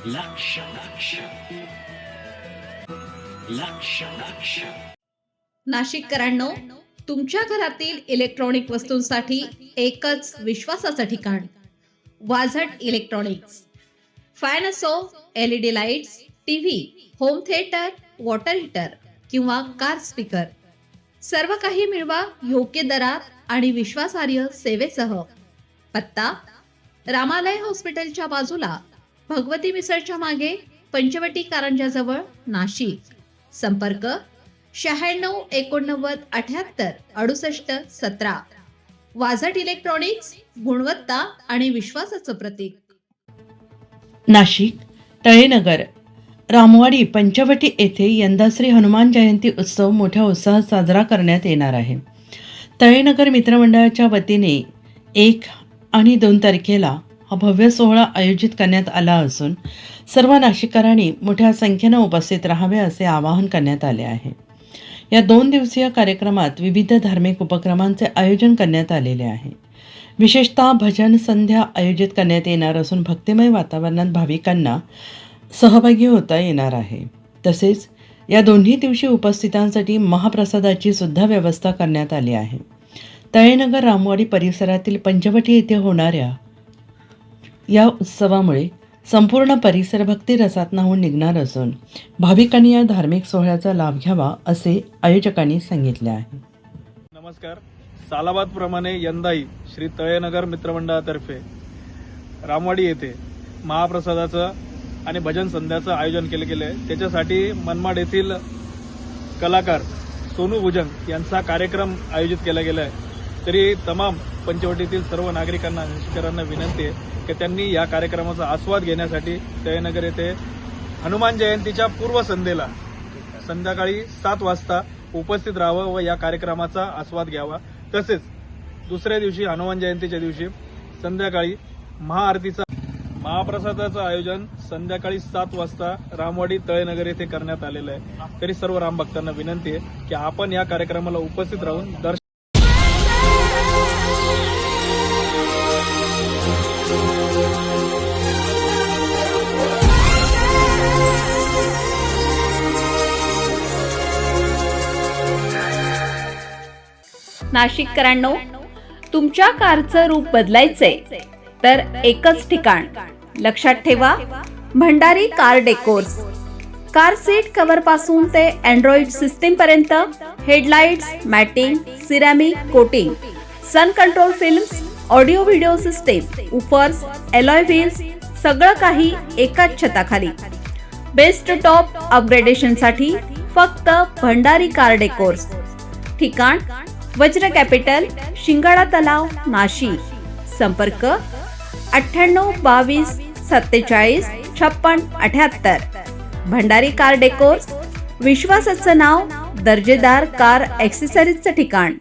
लक्ष लक्ष लक्ष लक्ष नाशिककरांनो, तुमच्या घरातील इलेक्ट्रॉनिक वस्तूंसाठी एकच विश्वासाचं ठिकाण वाझट इलेक्ट्रॉनिक्स. फॅन असो, LED lights, TV, home theatre, water heater किंवा कार स्पीकर, सर्व काही मिळवा योग्य दरात आणि विश्वासार्ह सेवेसह. पत्ता: रामालय हॉस्पिटलच्या बाजूला, भगवती मिसळच्या मागे, पंचवटी कारंजाजवळ, नाशिक. संपर्क: 96 89 78 68 17. वाझट इलेक्ट्रॉनिक्स, गुणवत्ता आणि विश्वासाचं प्रतीक. नाशिक तळेनगर रामवाडी पंचवटी येथे यंदा श्री हनुमान जयंती उत्सव मोठ्या उत्साहात साजरा करण्यात येणार आहे. तळेनगर मित्रमंडळाच्या वतीने 1 आणि 2 तारखेला हा भव्य सोहळा आयोजित करण्यात आला असून सर्व नाशिककरांनी मोठ्या संख्येने उपस्थित राहावे असे आवाहन करण्यात आले आहे. या 2 दिवसीय कार्यक्रमात विविध धार्मिक उपक्रमांचे आयोजन करण्यात आलेले आहे. विशेषतः भजन संध्या आयोजित करण्यात येणार असून भक्तिमय वातावरणात भाविकांना सहभागी होता येणार आहे. तसेच या दोन्ही दिवशी उपस्थितांसाठी महाप्रसादाची सुद्धा व्यवस्था करण्यात आली आहे. तळेनगर रामवाडी परिसरातील पंचवटी येथे होणाऱ्या या उत्सवामुळे संपूर्ण परिसर भक्तिरसात न्हाऊन निघणार असून भाविकांनी या धार्मिक सोहळ्याचा लाभ घ्यावा असे आयोजकांनी सांगितले आहे. नमस्कार. सालाबाद प्रमाणे यंदाही श्री तळेनगर मित्रमंडळातर्फे रामवाडी येथे महाप्रसादाचं आणि भजन संध्याचं आयोजन केले गेले आहे. त्याच्यासाठी मनमाड येथील कलाकार सोनू भुजंग यांचा कार्यक्रम आयोजित केला गेला आहे. तरी तमाम पंचवटीतील सर्व नागरिकांना नाशिककरांना विनंती आहे की त्यांनी या कार्यक्रमाचा आस्वाद घेण्यासाठी तळेनगर येथे हनुमान जयंतीच्या पूर्वसंध्येला संध्याकाळी 7 वाजता उपस्थित राहावं व या कार्यक्रमाचा आस्वाद घ्यावा. तसेच दुसऱ्या दिवशी हनुमान जयंतीच्या दिवशी संध्याकाळी महाआरतीचा महाप्रसादाचं आयोजन संध्याकाळी 7 वाजता रामवाडी तळेनगर येथे करण्यात आलेलं आहे. तरी सर्व रामभक्तांना विनंती आहे की आपण या कार्यक्रमाला उपस्थित राहून दर्शन नाशिककरांनो, तुमच्या कारचं रूप बदलायचंय तर एकच ठिकाण. लक्षात ठेवा, Bhandari car decors. Car seat cover पासून ते अँड्रॉइड सिस्टीम पर्यंत, headlights, matting, ceramic coating, sun control films, audio video system, woofers, alloy wheels, सगळं काही एकाच छताखाली. बेस्ट टॉप अपग्रेडेशनसाठी फक्त भंडारी कार डेकोर्स. ठिकाण: वज्र कॅपिटल, शिंगाडा तलाव, नाशिक. संपर्क: 98 22 47 56 78. भंडारी कार डेकोर्स, विश्वासाचं नाव, दर्जेदार कार ॲक्सेसरीजचं ठिकाण.